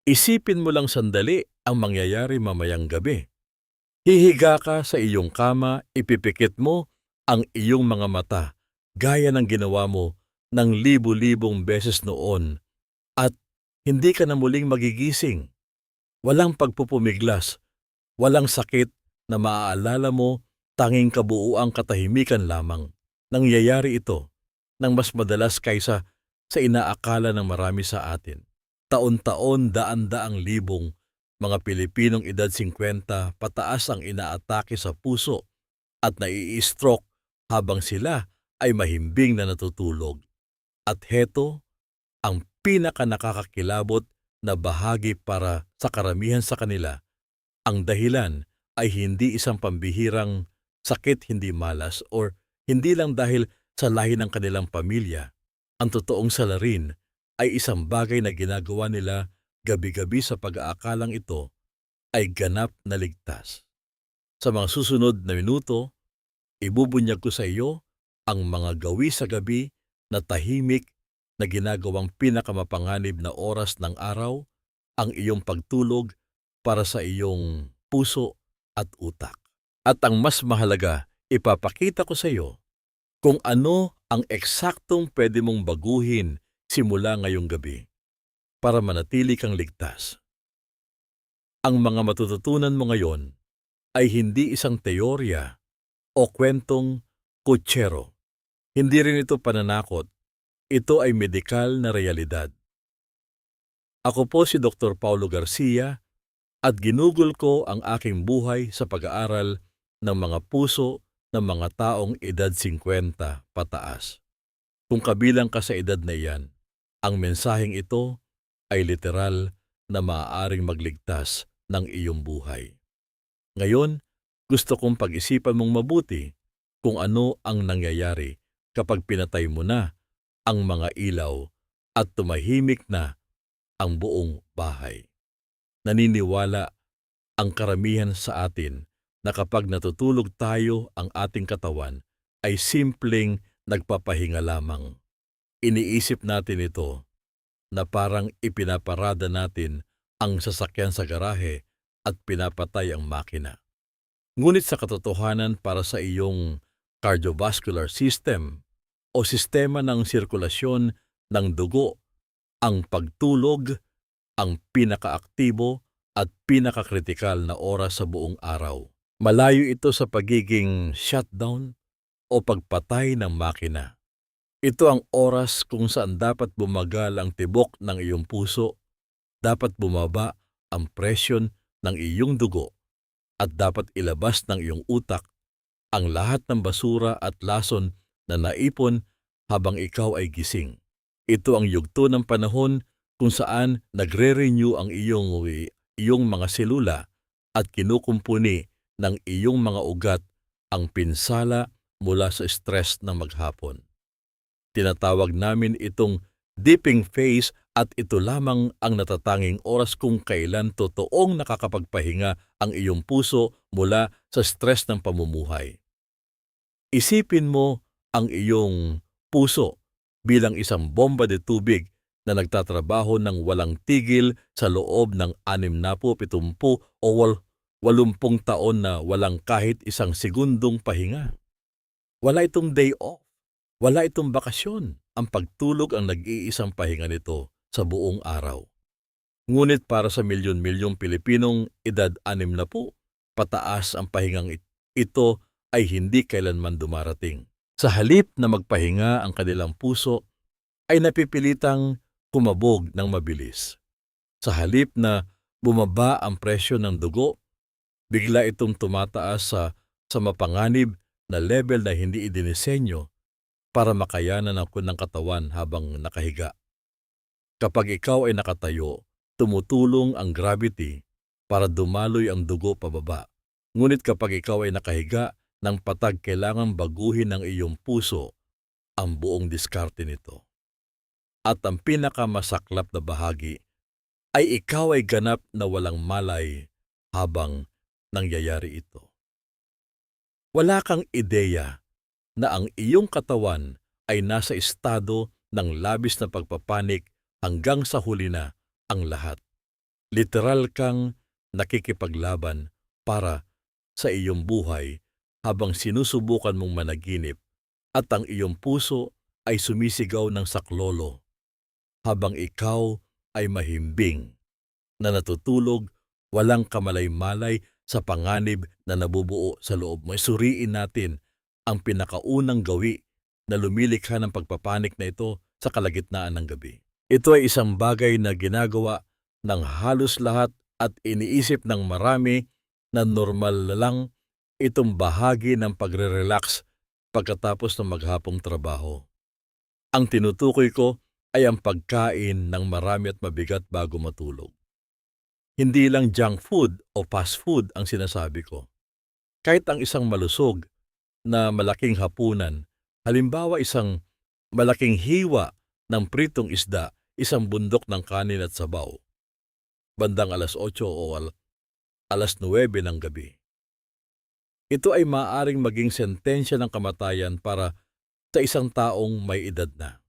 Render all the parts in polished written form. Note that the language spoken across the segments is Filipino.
Isipin mo lang sandali ang mangyayari mamayang gabi. Hihiga ka sa iyong kama, ipipikit mo ang iyong mga mata gaya ng ginawa mo ng libu-libong beses noon at hindi ka na muling magigising. Walang pagpupumiglas, walang sakit na maaalala mo, tanging kabuuang katahimikan lamang. Nangyayari ito ng mas madalas kaysa sa inaakala ng marami sa atin. Taon-taon, daan-daang libong mga Pilipinong edad 50 pataas ang inaatake sa puso at nai-stroke habang sila ay mahimbing na natutulog. At heto ang pinakanakakakilabot na bahagi para sa karamihan sa kanila. Ang dahilan ay hindi isang pambihirang sakit hindi malas or hindi lang dahil sa lahi ng kanilang pamilya. Ang totoong salarin ay isang bagay na ginagawa nila gabi-gabi sa pag-aakalang ito ay ganap na ligtas. Sa mga susunod na minuto, ibubunyag ko sa iyo ang mga gawi sa gabi na tahimik na ginagawang pinakamapanganib na oras ng araw, ang iyong pagtulog para sa iyong puso at utak. At ang mas mahalaga, ipapakita ko sa iyo kung ano ang eksaktong pwede mong baguhin simula ngayong gabi para manatili kang ligtas. Ang mga matututunan mo ngayon ay hindi isang teorya o kwentong kutsero. Hindi rin ito pananakot. Ito ay medikal na realidad. Ako po si Dr. Paulo Garcia at ginugol ko ang aking buhay sa pag-aaral ng mga puso ng mga taong edad 50 pataas. Kung kabilang ka sa edad na iyan, ang mensaheng ito ay literal na maaaring magligtas ng iyong buhay. Ngayon, gusto kong pag-isipan mong mabuti kung ano ang nangyayari kapag pinatay mo na ang mga ilaw at tumahimik na ang buong bahay. Naniniwala ang karamihan sa atin na kapag natutulog tayo, ang ating katawan ay simpleng nagpapahinga lamang. Iniisip natin ito na parang ipinaparada natin ang sasakyan sa garahe at pinapatay ang makina. Ngunit sa katotohanan, para sa iyong cardiovascular system o sistema ng sirkulasyon ng dugo, ang pagtulog ang pinakaaktibo at pinakakritikal na oras sa buong araw. Malayo ito sa pagiging shutdown o pagpatay ng makina. Ito ang oras kung saan dapat bumagal ang tibok ng iyong puso, dapat bumaba ang presyon ng iyong dugo, at dapat ilabas ng iyong utak ang lahat ng basura at lason na naipon habang ikaw ay gising. Ito ang yugto ng panahon kung saan nagre-renew ang iyong mga selula at kinukumpuni ng iyong mga ugat ang pinsala mula sa stress ng maghapon. Tinatawag namin itong dipping phase at ito lamang ang natatanging oras kung kailan totoong nakakapagpahinga ang iyong puso mula sa stress ng pamumuhay. Isipin mo ang iyong puso bilang isang bomba de tubig na nagtatrabaho ng walang tigil sa loob ng 60, 70 o 80 taon na walang kahit isang segundong pahinga. Wala itong day off. Wala itong bakasyon. Ang pagtulog ang nag-iisang pahinga nito sa buong araw. Ngunit para sa milyon-milyong Pilipinong edad 60 pataas, ang pahingang ito ay hindi kailanman dumarating. Sa halip na magpahinga, ang kanilang puso ay napipilitang kumabog ng mabilis. Sa halip na bumaba ang presyon ng dugo, bigla itong tumataas sa mapanganib na level na hindi idinisenyo para makayanan ng katawan habang nakahiga. Kapag ikaw ay nakatayo, tumutulong ang gravity para dumaloy ang dugo pababa. Ngunit kapag ikaw ay nakahiga ng patag, kailangang baguhin ng iyong puso ang buong diskarte nito. At ang pinakamasaklap na bahagi ay ikaw ay ganap na walang malay habang nangyayari ito. Wala kang ideya na ang iyong katawan ay nasa estado ng labis na pagpapanik hanggang sa huli na ang lahat. Literal kang nakikipaglaban para sa iyong buhay habang sinusubukan mong managinip at ang iyong puso ay sumisigaw ng saklolo habang ikaw ay mahimbing na natutulog, walang kamalay-malay sa panganib na nabubuo sa loob mo. Suriin natin ang pinakaunang gawi na lumilikha ng pagpapanik na ito sa kalagitnaan ng gabi. Ito ay isang bagay na ginagawa ng halos lahat at iniisip ng marami na normal na lang itong bahagi ng pagre-relax pagkatapos ng maghapong trabaho. Ang tinutukoy ko ay ang pagkain ng marami at mabigat bago matulog. Hindi lang junk food o fast food ang sinasabi ko. Kahit ang isang malusog na malaking hapunan, halimbawa isang malaking hiwa ng pritong isda, isang bundok ng kanin at sabaw, bandang alas 8 o alas 9 ng gabi. Ito ay maaaring maging sentensya ng kamatayan para sa isang taong may edad na.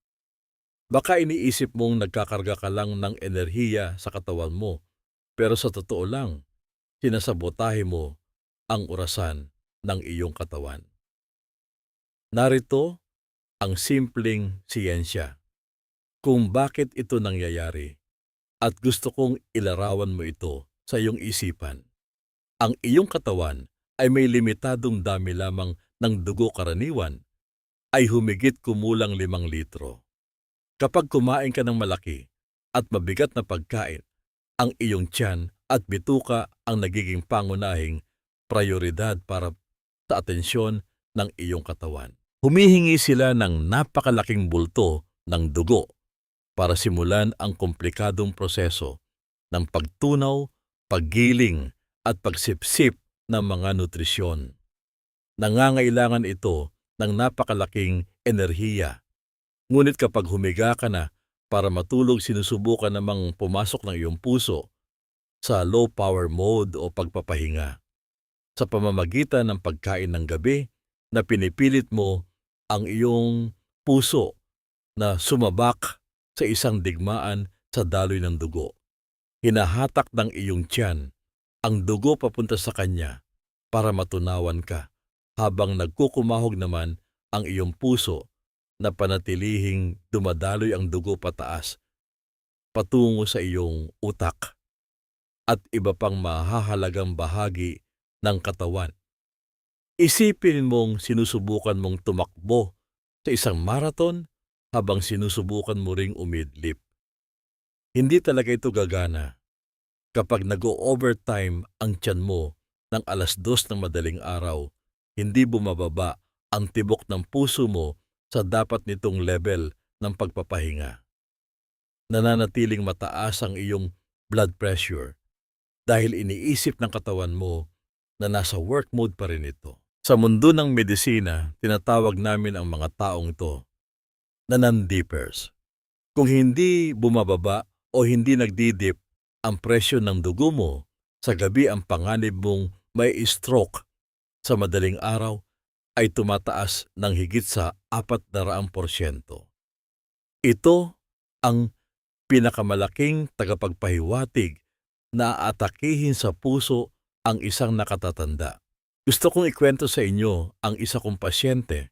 Baka iniisip mong nagkakarga ka lang ng enerhiya sa katawan mo, pero sa totoo lang, sinasabotahe mo ang orasan ng iyong katawan. Narito ang simpleng siyensya kung bakit ito nangyayari at gusto kong ilarawan mo ito sa iyong isipan. Ang iyong katawan ay may limitadong dami lamang ng dugo, karaniwan ay humigit kumulang 5 litro. Kapag kumain ka ng malaki at mabigat na pagkain, ang iyong tiyan at bituka ang nagiging pangunahing prioridad para sa atensyon ng iyong katawan. Humihingi sila ng napakalaking bulto ng dugo para simulan ang komplikadong proseso ng pagtunaw, paggiling at pagsipsip ng mga nutrisyon. Nangangailangan ito ng napakalaking enerhiya. Ngunit kapag humiga ka na para matulog, sinusubukan namang pumasok ng iyong puso sa low power mode o pagpapahinga. Sa pamamagitan ng pagkain ng gabi na pinipilit mo ang iyong puso na sumabak sa isang digmaan sa daloy ng dugo. Hinahatak ng iyong tiyan ang dugo papunta sa kanya para matunawan ka, habang nagkukumahog naman ang iyong puso na panatilihing dumadaloy ang dugo pataas patungo sa iyong utak at iba pang mahahalagang bahagi ng katawan. Isipin mong sinusubukan mong tumakbo sa isang marathon habang sinusubukan mo ring umidlip. Hindi talaga ito gagana. Kapag nag-o-overtime ang tiyan mo ng alas 2 ng madaling araw, hindi bumababa ang tibok ng puso mo sa dapat nitong level ng pagpapahinga. Nananatiling mataas ang iyong blood pressure dahil iniisip ng katawan mo na nasa work mode pa rin ito. Sa mundo ng medisina, tinatawag namin ang mga taong ito na non-dippers. Kung hindi bumababa o hindi nagdidip ang presyo ng dugo mo, sa gabi ang panganib mong may stroke sa madaling araw ay tumataas ng higit sa 400%. Ito ang pinakamalaking tagapagpahiwatig na aatakihin sa puso ang isang nakatatanda. Gusto kong ikwento sa inyo ang isa kong pasyente,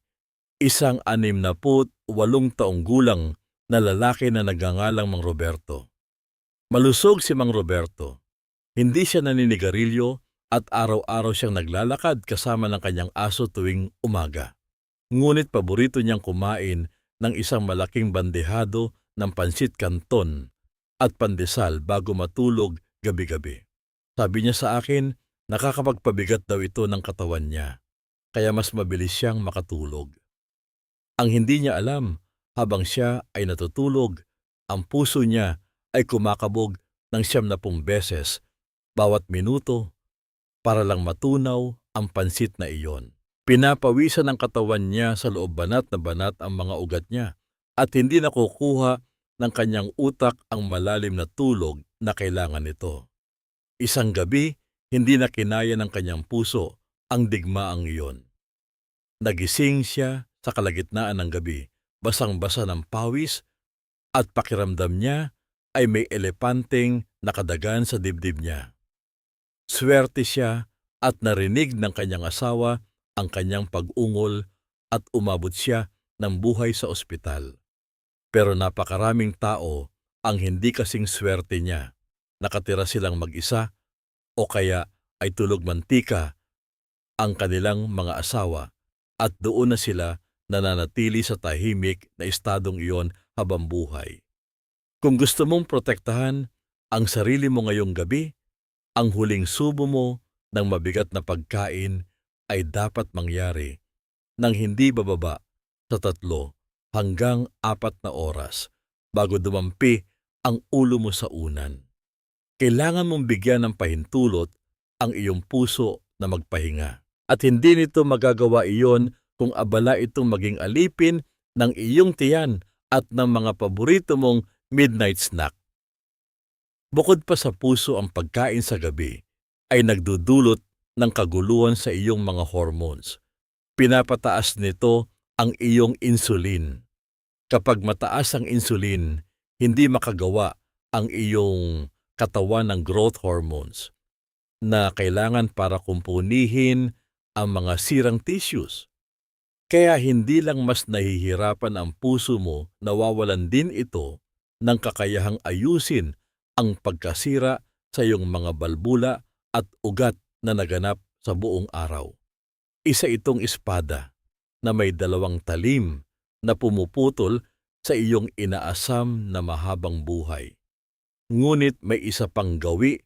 isang 68 taong gulang na lalaki na nagngangalang Mang Roberto. Malusog si Mang Roberto. Hindi siya naninigarilyo at araw-araw siyang naglalakad kasama ng kanyang aso tuwing umaga. Ngunit paborito niyang kumain ng isang malaking bandehado ng pansit canton at pandesal bago matulog gabi-gabi. Sabi niya sa akin, nakakapagpabigat daw ito ng katawan niya, kaya mas mabilis siyang makatulog. Ang hindi niya alam, habang siya ay natutulog, ang puso niya ay kumakabog ng 70 beses bawat minuto para lang matunaw ang pansit na iyon. Pinapawisan ng katawan niya sa loob banat na banat ang mga ugat niya at hindi nakukuha ng kanyang utak ang malalim na tulog na kailangan nito. Isang gabi, hindi na kinaya ng kanyang puso ang digmaang iyon. Nagising siya sa kalagitnaan ng gabi, basang-basa ng pawis at pakiramdam niya ay may elepanteng nakadagan sa dibdib niya. Swerte siya at narinig ng kanyang asawa ang kanyang pag-ungol at umabot siya ng buhay sa ospital. Pero napakaraming tao ang hindi kasing swerte niya. Nakatira silang mag-isa o kaya ay tulog mantika ang kanilang mga asawa at doon na sila nananatili sa tahimik na estadong iyon habang buhay. Kung gusto mong protektahan ang sarili mo ngayong gabi, ang huling subo mo ng mabigat na pagkain ay dapat mangyari nang hindi bababa sa 3 hanggang 4 na oras bago dumampi ang ulo mo sa unan. Kailangan mong bigyan ng pahintulot ang iyong puso na magpahinga. At hindi nito magagawa iyon kung abala itong maging alipin ng iyong tiyan at ng mga paborito mong midnight snack. Bukod pa sa puso ang pagkain sa gabi, ay nagdudulot ng kaguluhan sa iyong mga hormones. Pinapataas nito ang iyong insulin. Kapag mataas ang insulin, hindi makagawa ang iyong katawan ng growth hormones na kailangan para kumpunihin ang mga sirang tissues. Kaya hindi lang mas nahihirapan ang puso mo, nawawalan din ito ng kakayahang ayusin ang pagkasira sa iyong mga balbula at ugat na naganap sa buong araw. Isa itong espada na may 2 talim na pumuputol sa iyong inaasam na mahabang buhay. Ngunit may isa pang gawi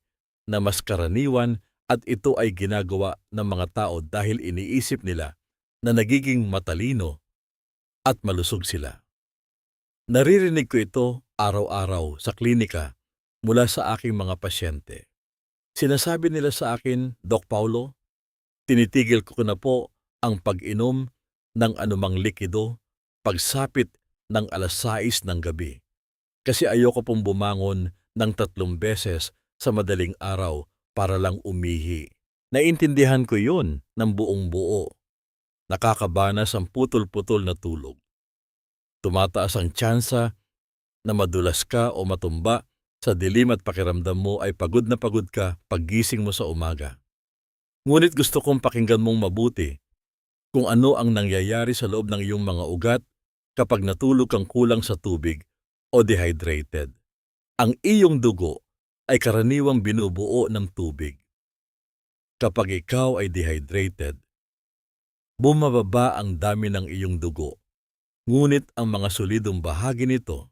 na mas karaniwan at ito ay ginagawa ng mga tao dahil iniisip nila na nagiging matalino at malusog sila. Naririnig ko ito araw-araw sa klinika mula sa aking mga pasyente. Sinasabi nila sa akin, Doc Paulo, tinitigil ko na po ang pag-inom ng anumang likido pagsapit ng 6:00 ng gabi kasi ayoko pong bumangon ng 3 beses sa madaling araw para lang umihi. Naintindihan ko yun ng buong buo. Nakakabanas ang putol-putol na tulog. Tumataas ang tsansa na madulas ka o matumba sa dilim at pakiramdam mo ay pagod na pagod ka paggising mo sa umaga. Ngunit gusto kong pakinggan mong mabuti kung ano ang nangyayari sa loob ng iyong mga ugat kapag natulog kang kulang sa tubig o dehydrated. Ang iyong dugo ay karaniwang binubuo ng tubig. Kapag ikaw ay dehydrated, bumababa ang dami ng iyong dugo. Ngunit ang mga solidong bahagi nito,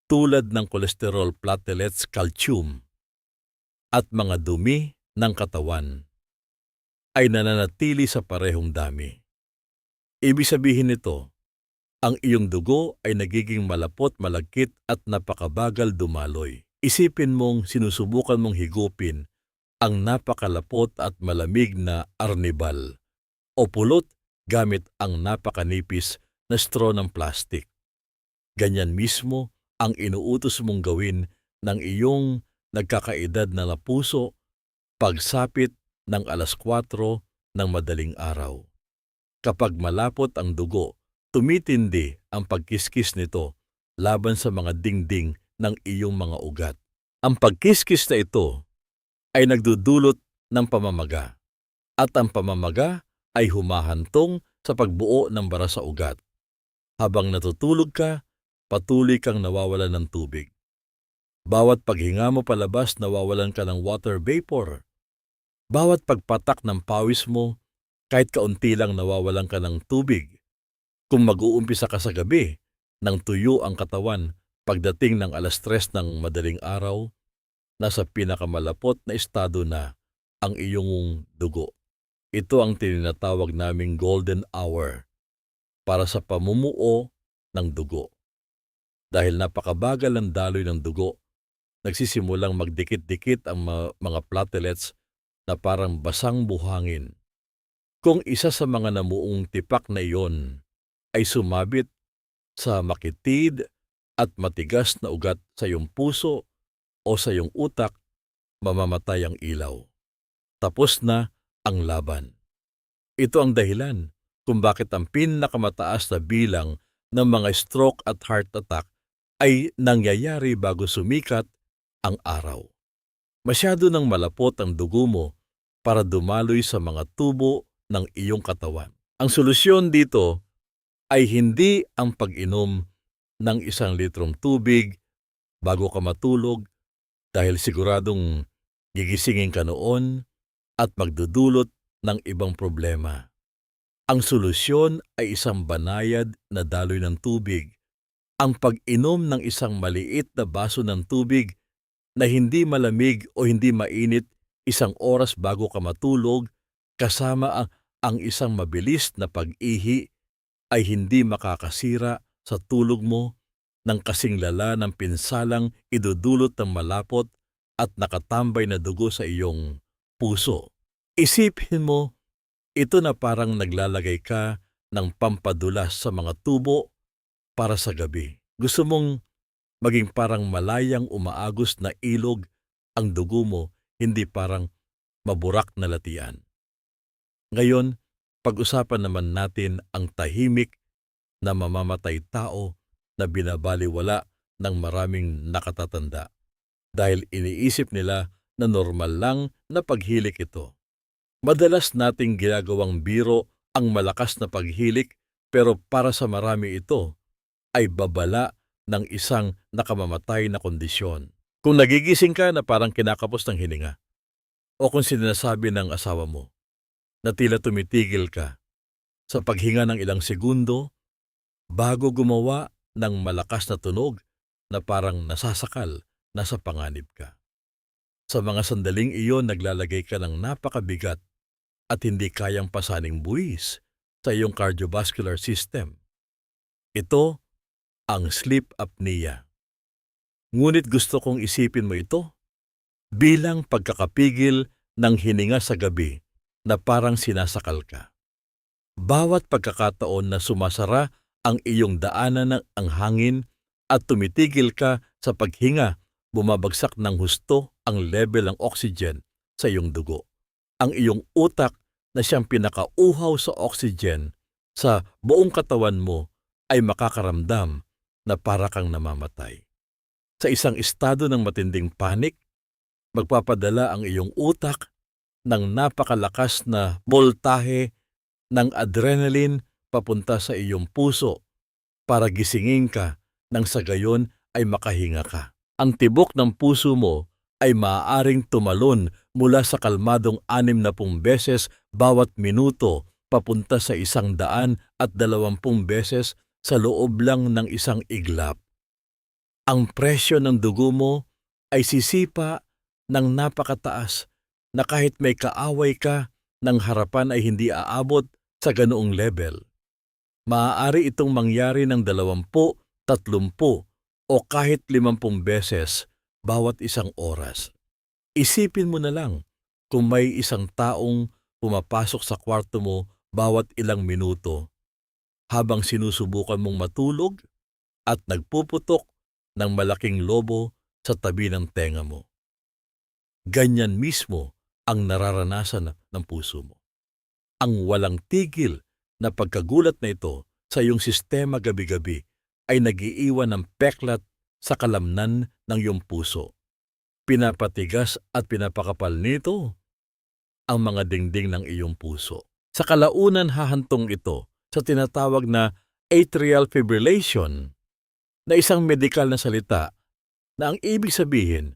tulad ng cholesterol platelets, calcium, at mga dumi ng katawan, ay nananatili sa parehong dami. Ibig sabihin nito, ang iyong dugo ay nagiging malapot, malagkit at napakabagal dumaloy. Isipin mong sinusubukan mong higupin ang napakalapot at malamig na arnibal o pulot gamit ang napakanipis na straw ng plastic. Ganyan mismo ang inuutos mong gawin ng iyong nagkakaedad na puso pagsapit ng 4:00 ng madaling araw. Kapag malapot ang dugo, tumitindi ang pagkiskis nito laban sa mga dingding ng iyong mga ugat. Ang pagkiskis na ito ay nagdudulot ng pamamaga, at ang pamamaga ay humahantong sa pagbuo ng bara sa ugat. Habang natutulog ka, patuloy kang nawawalan ng tubig. Bawat paghinga mo palabas, nawawalan ka ng water vapor. Bawat pagpatak ng pawis mo, kahit kaunti lang nawawalan ka ng tubig. Kung mag-uumpisa ka sa gabi, nang tuyo ang katawan pagdating ng 3:00 ng madaling araw, nasa pinakamalapot na estado na ang iyong dugo. Ito ang tinatawag naming golden hour para sa pamumuo ng dugo. Dahil napakabagal ng daloy ng dugo, nagsisimulang magdikit-dikit ang mga platelets na parang basang buhangin. Kung isa sa mga namuong tipak na iyon ay sumabit sa makitid at matigas na ugat sa iyong puso o sa iyong utak, mamamatay ang ilaw. Tapos na ang laban. Ito ang dahilan kung bakit ang pinakamataas na bilang ng mga stroke at heart attack ay nangyayari bago sumikat ang araw. Masyado nang malapot ang dugo mo para dumaloy sa mga tubo ng iyong katawan. Ang solusyon dito ay hindi ang pag-inom ng 1 litrong tubig bago ka matulog dahil siguradong gigisingin ka noon at magdudulot ng ibang problema. Ang solusyon ay isang banayad na daloy ng tubig. Ang pag-inom ng isang maliit na baso ng tubig na hindi malamig o hindi mainit 1 oras bago ka matulog kasama ang isang mabilis na pag-ihi ay hindi makakasira sa tulog mo ng kasing lala ng pinsalang idudulot ng malapot at nakatambay na dugo sa iyong puso. Isipin mo, ito na parang naglalagay ka ng pampadulas sa mga tubo para sa gabi. Gusto mong maging parang malayang umaagos na ilog ang dugo mo, hindi parang maburak na latian. Ngayon, pag-usapan naman natin ang tahimik na mamamatay tao na binabaliwala ng maraming nakatatanda dahil iniisip nila na normal lang na paghilik ito. Madalas nating ginagawang biro ang malakas na paghilik pero para sa marami ito ay babala ng isang nakamamatay na kondisyon. Kung nagigising ka na parang kinakapos ng hininga o kung sinasabi ng asawa mo na tila tumitigil ka sa paghinga ng ilang segundo bago gumawa ng malakas na tunog na parang nasasakal na sa panganib ka. Sa mga sandaling iyon naglalagay ka ng napakabigat at hindi kayang pasaning buwis sa iyong cardiovascular system. Ito ang sleep apnea. Ngunit gusto kong isipin mo ito bilang pagkakapigil ng hininga sa gabi na parang sinasakal ka. Bawat pagkakataon na sumasara ang iyong daanan ng ang hangin at tumitigil ka sa paghinga, bumabagsak ng husto ang level ng oxygen sa iyong dugo. Ang iyong utak na siyang pinakauhaw sa oxygen sa buong katawan mo ay makakaramdam na para kang namamatay. Sa isang estado ng matinding panik, magpapadala ang iyong utak ng napakalakas na boltahe ng adrenaline papunta sa iyong puso para gisingin ka nang sa gayon ay makahinga ka. Ang tibok ng puso mo ay maaaring tumalon mula sa kalmadong 60 beses bawat minuto papunta sa 120 beses sa loob lang ng isang iglap. Ang presyo ng dugo mo ay sisipa ng napakataas na kahit may kaaway ka ng harapan ay hindi aabot sa ganoong level. Maaari itong mangyari ng 20, 30 o kahit 50 beses bawat 1 oras. Isipin mo na lang kung may isang taong pumapasok sa kwarto mo bawat ilang minuto habang sinusubukan mong matulog at nagpuputok ng malaking lobo sa tabi ng tenga mo. Ganyan mismo ang nararanasan ng puso mo. Ang walang tigil na pagkagulat na ito sa iyong sistema gabi-gabi ay nag-iiwan ng peklat sa kalamnan ng iyong puso. Pinapatigas at pinapakapal nito ang mga dingding ng iyong puso. Sa kalaunan hahantong ito sa tinatawag na atrial fibrillation na isang medikal na salita na ang ibig sabihin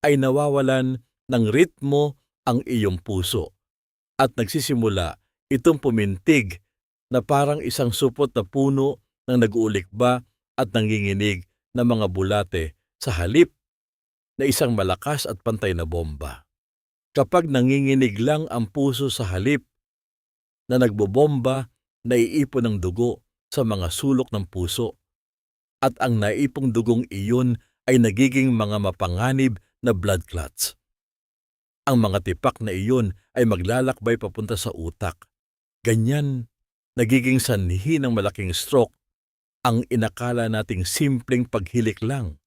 ay nawawalan ng ritmo ang iyong puso at nagsisimula itong pumintig na parang isang supot na puno ng nag-uulikba at nanginginig na mga bulate sa halip na isang malakas at pantay na bomba. Kapag nanginginig lang ang puso sa halip na nagbobomba, naiipon ng dugo sa mga sulok ng puso at ang naipong dugong iyon ay nagiging mga mapanganib na blood clots. Ang mga tipak na iyon ay maglalakbay papunta sa utak. Ganyan, nagiging sanhi ng malaking stroke ang inakala nating simpleng paghilik lang.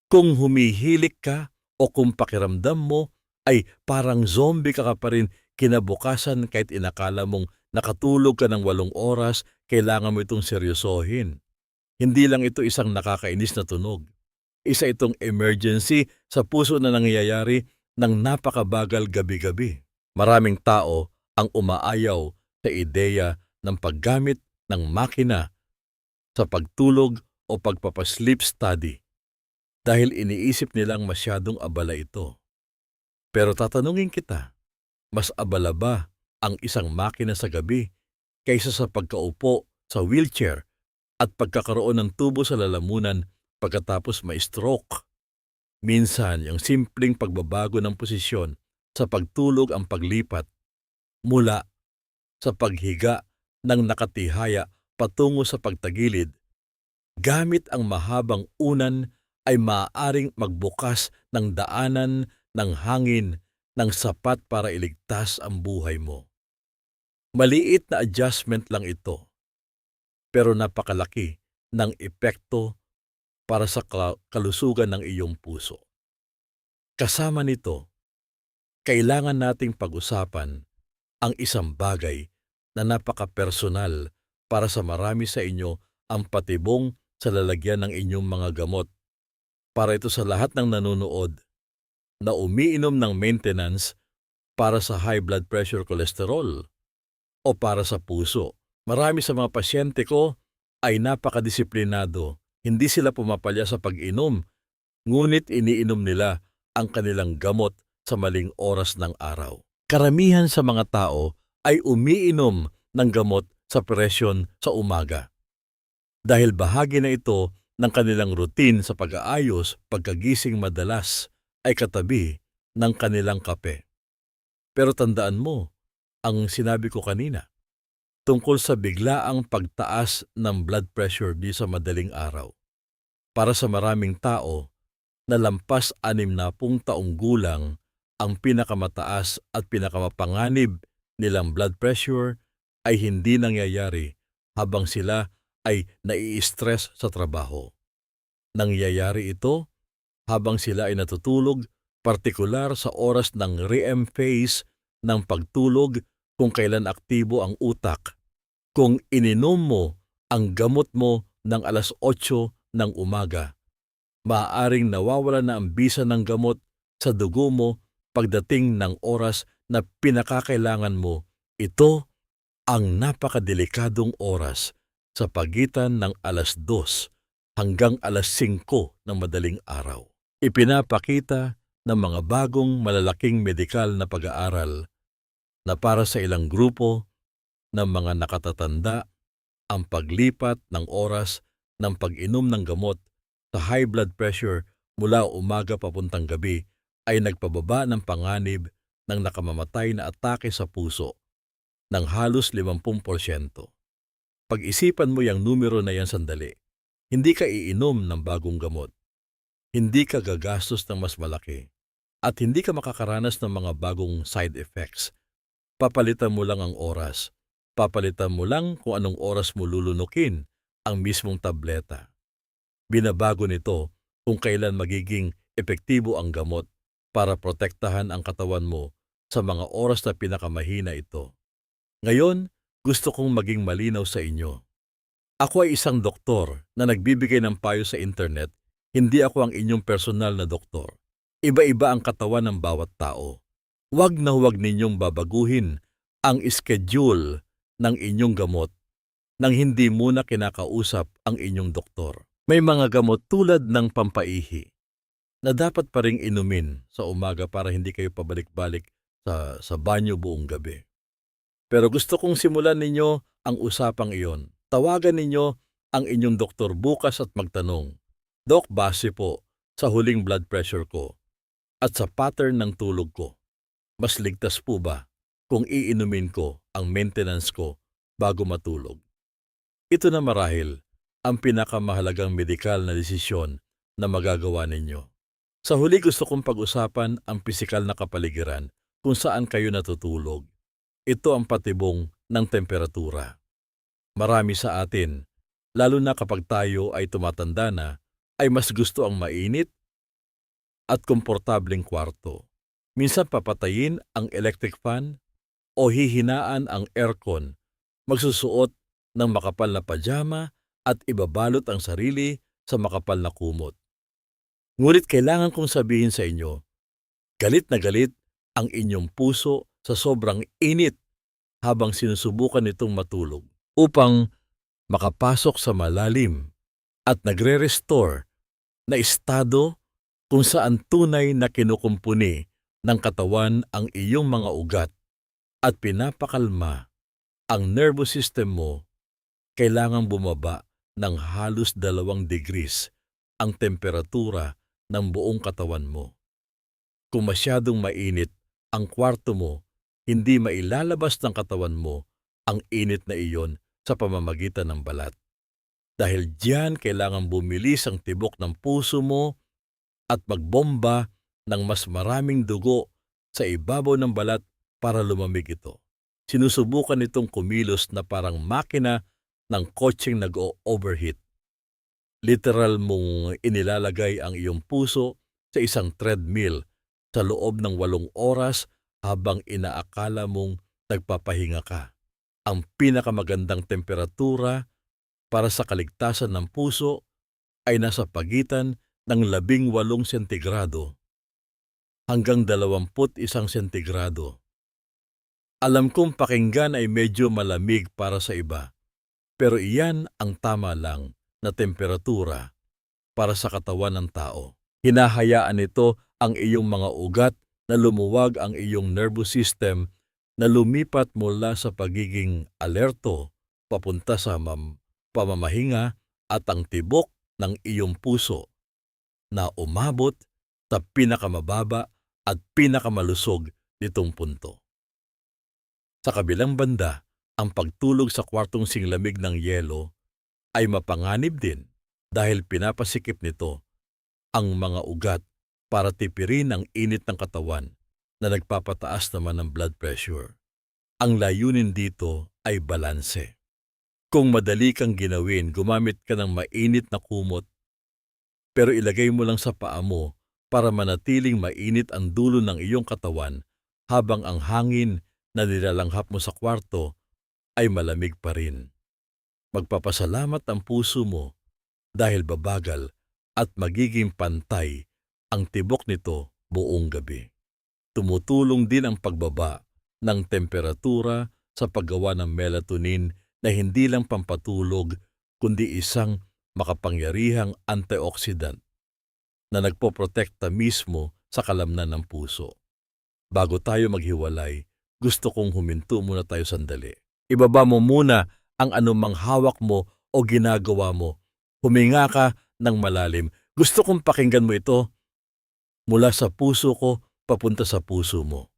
Kung humihilik ka o kung pakiramdam mo ay parang zombie ka pa rin kinabukasan kahit inakala mong nakatulog ka ng 8 oras, kailangan mo itong seryosohin. Hindi lang ito isang nakakainis na tunog. Isa itong emergency sa puso na nangyayari ng napakabagal gabi-gabi. Maraming tao ang umaayaw sa ideya ng paggamit ng makina sa pagtulog o pagpapasleep study dahil iniisip nilang masyadong abala ito. Pero tatanungin kita, mas abala ba ang isang makina sa gabi kaysa sa pagkaupo sa wheelchair at pagkakaroon ng tubo sa lalamunan pagkatapos ma-stroke? Minsan, yung simpleng pagbabago ng posisyon sa pagtulog ang paglipat mula sa paghiga ng nakatihaya patungo sa pagtagilid gamit ang mahabang unan ay maaaring magbukas ng daanan ng hangin ng sapat para iligtas ang buhay mo. Maliit na adjustment lang ito, pero napakalaki ng epekto para sa kalusugan ng iyong puso. Kasama nito, kailangan nating pag-usapan ang isang bagay na napaka-personal para sa marami sa inyo, ang patibong sa lalagyan ng inyong mga gamot. Para ito sa lahat ng nanonood na umiinom ng maintenance para sa high blood pressure, cholesterol o para sa puso. Marami sa mga pasyente ko ay napakadisiplinado. Hindi sila pumapalya sa pag-inom, ngunit iniinom nila ang kanilang gamot sa maling oras ng araw. Karamihan sa mga tao ay umiinom ng gamot sa presyon sa umaga dahil bahagi na ito ng kanilang routine sa pag-aayos. Pagkagising madalas ay katabi ng kanilang kape. Pero tandaan mo ang sinabi ko kanina tungkol sa biglaang pagtaas ng blood pressure di sa madaling araw. Para sa maraming tao na lampas 60 taong gulang, ang pinakamataas at pinakamapanganib nilang blood pressure ay hindi nangyayari habang sila ay nai-stress sa trabaho. Nangyayari ito habang sila ay natutulog, partikular sa oras ng REM phase ng pagtulog kung kailan aktibo ang utak. Kung ininom mo ang gamot mo ng 8:00 ng umaga, maaaring nawawala na ang bisa ng gamot sa dugo mo pagdating ng oras na pinakakailangan mo. Ito ang napakadelikadong oras sa pagitan ng 2:00 hanggang 5:00 ng madaling araw. Ipinapakita ng mga bagong malalaking medikal na pag-aaral na para sa ilang grupo ng mga nakatatanda, ang paglipat ng oras ng pag-inom ng gamot sa high blood pressure mula umaga papuntang gabi ay nagpababa ng panganib ng nakamamatay na atake sa puso ng halos 50%. Pag-isipan mo yung numero na yan sandali. Hindi ka iinom ng bagong gamot. Hindi ka gagastos ng mas malaki. At hindi ka makakaranas ng mga bagong side effects. Papalitan mo lang ang oras. Papalitan mo lang kung anong oras mo lulunukin ang mismong tableta. Binabago nito kung kailan magiging epektibo ang gamot para protektahan ang katawan mo sa mga oras na pinakamahina ito. Ngayon, gusto kong maging malinaw sa inyo. Ako ay isang doktor na nagbibigay ng payo sa internet. Hindi ako ang inyong personal na doktor. Iba-iba ang katawan ng bawat tao. Huwag na huwag ninyong babaguhin ang schedule ng inyong gamot nang hindi muna kinakausap ang inyong doktor. May mga gamot tulad ng pampaihi na dapat pa ring inumin sa umaga para hindi kayo pabalik-balik sa banyo buong gabi. Pero gusto kong simulan ninyo ang usapang iyon. Tawagan ninyo ang inyong doktor bukas at magtanong, "Dok, base po sa huling blood pressure ko at sa pattern ng tulog ko, mas ligtas po ba kung iinumin ko ang maintenance ko bago matulog?" Ito na marahil ang pinakamahalagang medikal na desisyon na magagawa ninyo. Sa huli, gusto kong pag-usapan ang pisikal na kapaligiran kung saan kayo natutulog. Ito ang patibong ng temperatura. Marami sa atin, lalo na kapag tayo ay tumatanda na, ay mas gusto ang mainit at komportableng kwarto. Minsan papatayin ang electric fan o hihinaan ang aircon, magsusuot ng makapal na pajama at ibabalot ang sarili sa makapal na kumot. Ngunit kailangan kong sabihin sa inyo, galit na galit ang inyong puso sa sobrang init habang sinusubukan nitong matulog upang makapasok sa malalim at nagre-restore na estado kung saan tunay na kinukumpuni ng katawan ang iyong mga ugat at pinapakalma ang nervous system mo. Kailangang bumaba ng halos 2 degrees ang temperatura ng buong katawan mo. Kung masyadong mainit ang kwarto mo, hindi mailalabas ng katawan mo ang init na iyon sa pamamagitan ng balat. Dahil diyan kailangan bumilis ang tibok ng puso mo at magbomba ng mas maraming dugo sa ibabaw ng balat para lumamig ito. Sinusubukan itong kumilos na parang makina ng kotseng nag-o-overheat. Literal mong inilalagay ang iyong puso sa isang treadmill sa loob ng 8 oras habang inaakala mong nagpapahinga ka. Ang pinakamagandang temperatura para sa kaligtasan ng puso ay nasa pagitan ng 18 sentigrado hanggang 21 sentigrado. Alam kong pakinggan ay medyo malamig para sa iba, pero iyan ang tama lang na temperatura para sa katawan ng tao. Hinahayaan nito ang iyong mga ugat na lumuwag ang iyong nervous system na lumipat mula sa pagiging alerto papunta sa pamamahinga at ang tibok ng iyong puso na umabot sa pinakamababa at pinakamalusog nitong punto. Sa kabilang banda, ang pagtulog sa kwartong singlamig ng yelo ay mapanganib din dahil pinapasikip nito ang mga ugat para tipirin ang init ng katawan na nagpapataas naman ng blood pressure. Ang layunin dito ay balanse. Kung madali kang ginawin, gumamit ka ng mainit na kumot, pero ilagay mo lang sa paa mo para manatiling mainit ang dulo ng iyong katawan habang ang hangin na nilalanghap mo sa kwarto ay malamig pa rin. Magpapasalamat ang puso mo dahil babagal at magiging pantay ang tibok nito buong gabi. Tumutulong din ang pagbaba ng temperatura sa paggawa ng melatonin na hindi lang pampatulog kundi isang makapangyarihang antioxidant na nagpoprotekta mismo sa kalamnan ng puso. Bago tayo maghiwalay, gusto kong huminto muna tayo sandali. Ibaba mo muna ang anumang hawak mo o ginagawa mo. Huminga ka ng malalim. Gusto kong pakinggan mo ito mula sa puso ko papunta sa puso mo.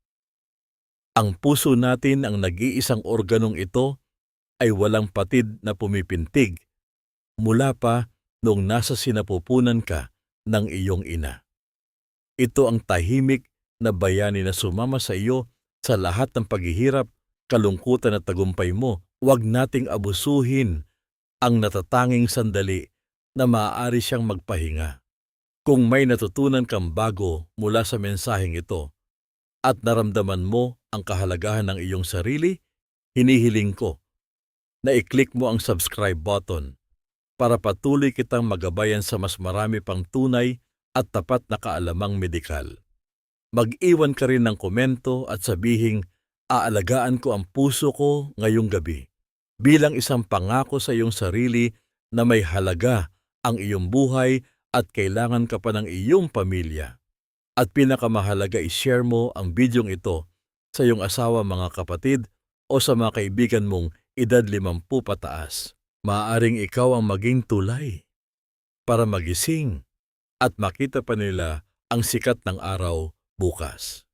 Ang puso natin, ang nag-iisang organong ito, ay walang patid na pumipintig mula pa noong nasa sinapupunan ka ng iyong ina. Ito ang tahimik na bayani na sumama sa iyo sa lahat ng paghihirap, kalungkutan at tagumpay mo. Huwag nating abusuhin ang natatanging sandali na maaari siyang magpahinga. Kung may natutunan kang bago mula sa mensaheng ito at naramdaman mo ang kahalagahan ng iyong sarili, hinihiling ko na i-click mo ang subscribe button para patuloy kitang magabayan sa mas marami pang tunay at tapat na kaalamang medikal. Mag-iwan ka rin ng komento at sabihing, aalagaan ko ang puso ko ngayong gabi bilang isang pangako sa iyong sarili na may halaga ang iyong buhay at kailangan ka pa ng iyong pamilya. At pinakamahalaga, i-share mo ang bidyong ito sa iyong asawa, mga kapatid o sa mga kaibigan mong edad 50 pataas. Maaaring ikaw ang maging tulay para magising at makita pa nila ang sikat ng araw bukas.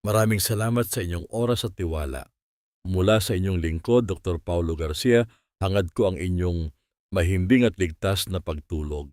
Maraming salamat sa inyong oras at tiwala. Mula sa inyong lingkod, Dr. Paulo Garcia, hangad ko ang inyong mahimbing at ligtas na pagtulog.